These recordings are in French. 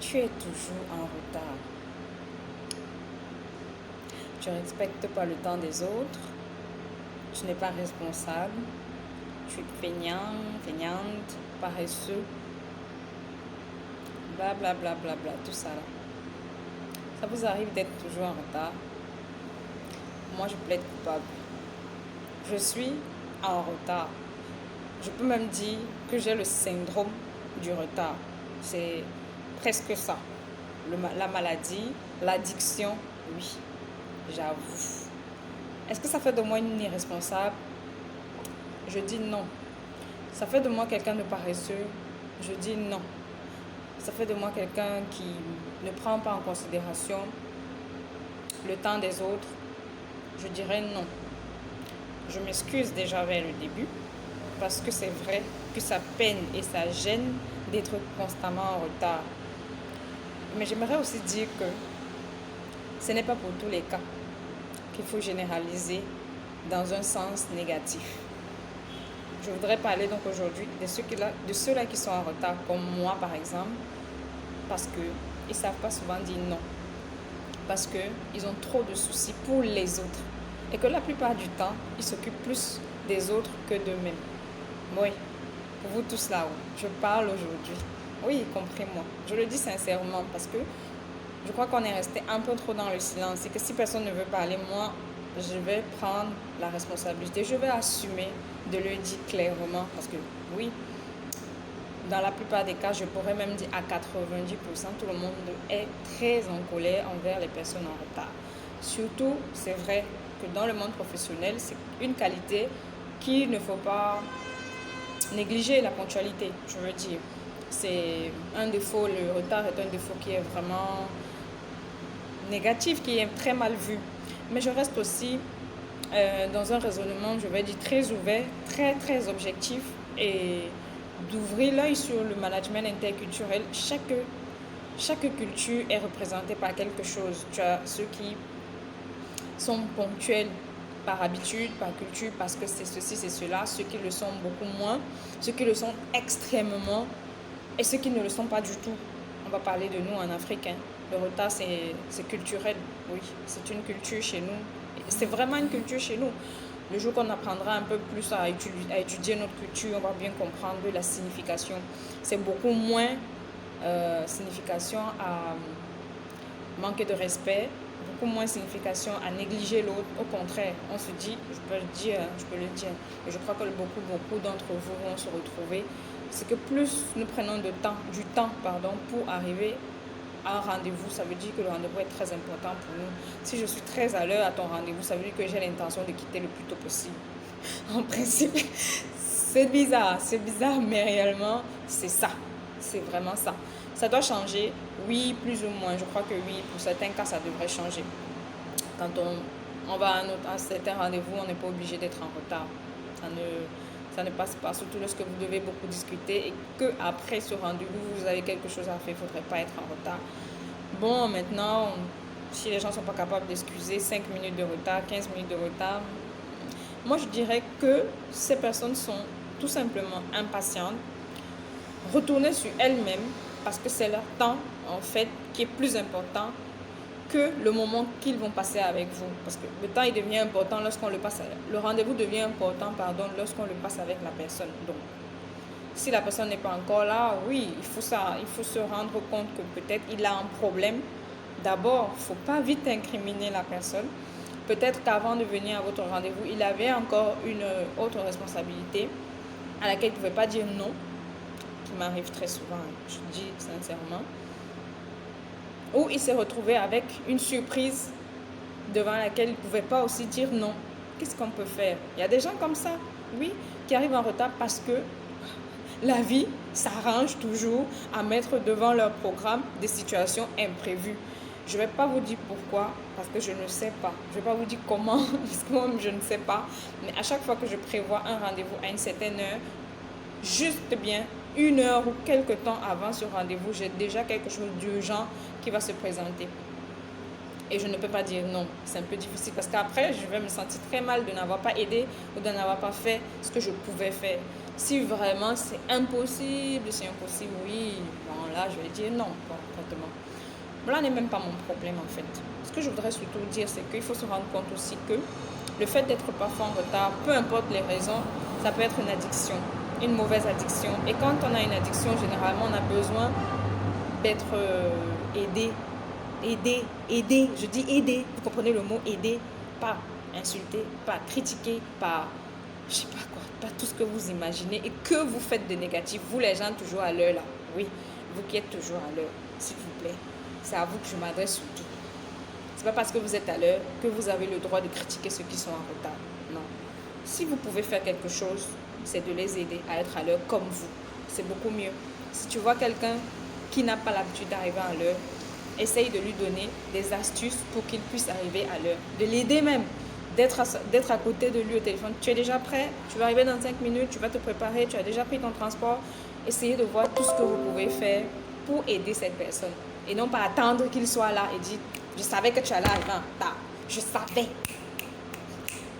Tu es toujours en retard. Tu ne respectes pas le temps des autres. Tu n'es pas responsable. Tu es feignant, feignante, paresseux. Bla bla bla bla bla, tout ça là. Ça vous arrive d'être toujours en retard? Moi, je plaide coupable. Je suis en retard. Je peux même dire que j'ai le syndrome du retard. C'est presque ça. La maladie, l'addiction, oui, j'avoue. Est-ce que ça fait de moi une irresponsable? Je dis non. Ça fait de moi quelqu'un de paresseux? Je dis non. Ça fait de moi quelqu'un qui ne prend pas en considération le temps des autres? Je dirais non. Je m'excuse déjà vers le début parce que c'est vrai que ça peine et ça gêne d'être constamment en retard. Mais j'aimerais aussi dire que ce n'est pas pour tous les cas qu'il faut généraliser dans un sens négatif. Je voudrais parler donc aujourd'hui de ceux-là qui sont en retard, comme moi par exemple, parce qu'ils ne savent pas souvent dire non, parce qu'ils ont trop de soucis pour les autres, et que la plupart du temps, ils s'occupent plus des autres que d'eux-mêmes. Oui, pour vous tous là-haut, je parle aujourd'hui. Oui, comprenez-moi. Je le dis sincèrement parce que je crois qu'on est resté un peu trop dans le silence et que si personne ne veut parler, moi, je vais prendre la responsabilité. Je vais assumer de le dire clairement parce que oui, dans la plupart des cas, je pourrais même dire à 90%, tout le monde est très en colère envers les personnes en retard. Surtout, c'est vrai que dans le monde professionnel, c'est une qualité qu'il ne faut pas négliger, la ponctualité, je veux dire. C'est un défaut, le retard est un défaut qui est vraiment négatif, qui est très mal vu. Mais je reste aussi dans un raisonnement, je vais dire, très ouvert, très, très objectif et d'ouvrir l'œil sur le management interculturel. Chaque culture est représentée par quelque chose. Tu as ceux qui sont ponctuels par habitude, par culture, parce que c'est ceci, c'est cela, ceux qui le sont beaucoup moins, ceux qui le sont extrêmement et ceux qui ne le sont pas du tout. On va parler de nous en Afrique. Le retard, c'est culturel, oui, c'est une culture chez nous. C'est vraiment une culture chez nous. Le jour qu'on apprendra un peu plus à étudier notre culture, on va bien comprendre la signification. C'est beaucoup moins signification à manquer de respect, beaucoup moins signification à négliger l'autre. Au contraire, on se dit, je peux le dire, et je crois que beaucoup d'entre vous vont se retrouver, c'est que plus nous prenons du temps pour arriver à un rendez-vous, ça veut dire que le rendez-vous est très important pour nous. Si je suis très à l'heure à ton rendez-vous, ça veut dire que j'ai l'intention de quitter le plus tôt possible. En principe, c'est bizarre, mais réellement, c'est ça. C'est vraiment ça. Ça doit changer, oui, plus ou moins. Je crois que oui, pour certains cas, ça devrait changer. Quand on va à un certain rendez-vous, on n'est pas obligé d'être en retard. Ça ne passe pas, surtout lorsque vous devez beaucoup discuter et qu'après ce rendez-vous, vous avez quelque chose à faire, il ne faudrait pas être en retard. Bon, maintenant, si les gens ne sont pas capables d'excuser 5 minutes de retard, 15 minutes de retard, moi je dirais que ces personnes sont tout simplement impatientes, retourner sur elles-mêmes parce que c'est leur temps en fait qui est plus important que le moment qu'ils vont passer avec vous. Parce que le temps il devient important lorsqu'on le passe, le rendez-vous devient important lorsqu'on le passe avec la personne. Donc si la personne n'est pas encore là, oui, il faut se rendre compte que peut-être il a un problème. D'abord, il ne faut pas vite incriminer la personne. Peut-être qu'avant de venir à votre rendez-vous, il avait encore une autre responsabilité à laquelle il ne pouvait pas dire non, qui m'arrive très souvent, je dis sincèrement. Ou il s'est retrouvé avec une surprise devant laquelle il ne pouvait pas aussi dire non. Qu'est-ce qu'on peut faire? Il y a des gens comme ça, oui, qui arrivent en retard parce que la vie s'arrange toujours à mettre devant leur programme des situations imprévues. Je ne vais pas vous dire pourquoi, parce que je ne sais pas. Je ne vais pas vous dire comment, parce que moi je ne sais pas. Mais à chaque fois que je prévois un rendez-vous à une certaine heure, juste bien 1 heure ou quelques temps avant ce rendez-vous, j'ai déjà quelque chose d'urgent qui va se présenter. Et je ne peux pas dire non. C'est un peu difficile parce qu'après, je vais me sentir très mal de n'avoir pas aidé ou de n'avoir pas fait ce que je pouvais faire. Si vraiment c'est impossible, oui, bon là, je vais dire non, concrètement. Là n'est même pas mon problème en fait. Ce que je voudrais surtout dire, c'est qu'il faut se rendre compte aussi que le fait d'être parfois en retard, peu importe les raisons, ça peut être une addiction, une mauvaise addiction. Et quand on a une addiction, généralement, on a besoin d'être aidé. Aider, je dis aider, vous comprenez le mot aider, pas insulter, pas critiquer, pas, je sais pas quoi, pas tout ce que vous imaginez et que vous faites de négatif, vous les gens toujours à l'heure là, oui, vous qui êtes toujours à l'heure, s'il vous plaît, c'est à vous que je m'adresse surtout. C'est pas parce que vous êtes à l'heure que vous avez le droit de critiquer ceux qui sont en retard, non. Si vous pouvez faire quelque chose, c'est de les aider à être à l'heure comme vous, c'est beaucoup mieux. Si tu vois quelqu'un qui n'a pas l'habitude d'arriver à l'heure, essaye de lui donner des astuces pour qu'il puisse arriver à l'heure. De l'aider même, d'être à côté de lui au téléphone. Tu es déjà prêt? Tu vas arriver dans 5 minutes, tu vas te préparer, tu as déjà pris ton transport. Essayez de voir tout ce que vous pouvez faire pour aider cette personne. Et non pas attendre qu'il soit là et dire, je savais que tu allais arriver en retard. Je savais.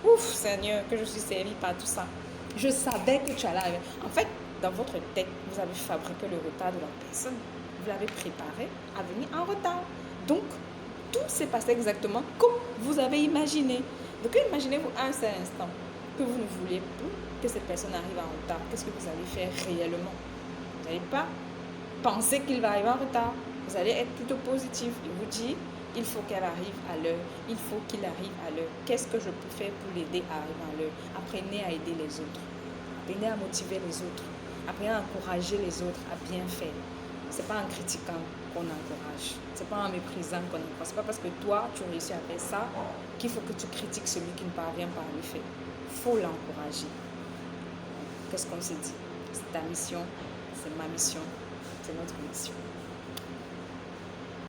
Ouf, Seigneur, que je suis servie par tout ça. Je savais que tu allais arriver. En fait, dans votre tête, vous avez fabriqué le retard de la personne. Vous l'avez préparé à venir en retard. Donc, tout s'est passé exactement comme vous avez imaginé. Donc, imaginez-vous un seul instant que vous ne voulez plus que cette personne arrive en retard. Qu'est-ce que vous allez faire réellement? Vous n'allez pas penser qu'il va arriver en retard. Vous allez être plutôt positif et vous dire, il faut qu'elle arrive à l'heure. Il faut qu'il arrive à l'heure. Qu'est-ce que je peux faire pour l'aider à arriver à l'heure? Apprenez à aider les autres. Apprenez à motiver les autres. Apprenez à encourager les autres à bien faire. Ce n'est pas en critiquant qu'on encourage. Ce n'est pas en méprisant qu'on encourage. Ce n'est pas parce que toi, tu réussis à faire ça qu'il faut que tu critiques celui qui ne parvient pas à le faire. Il faut l'encourager. Qu'est-ce qu'on s'est dit? C'est ta mission, c'est ma mission, c'est notre mission.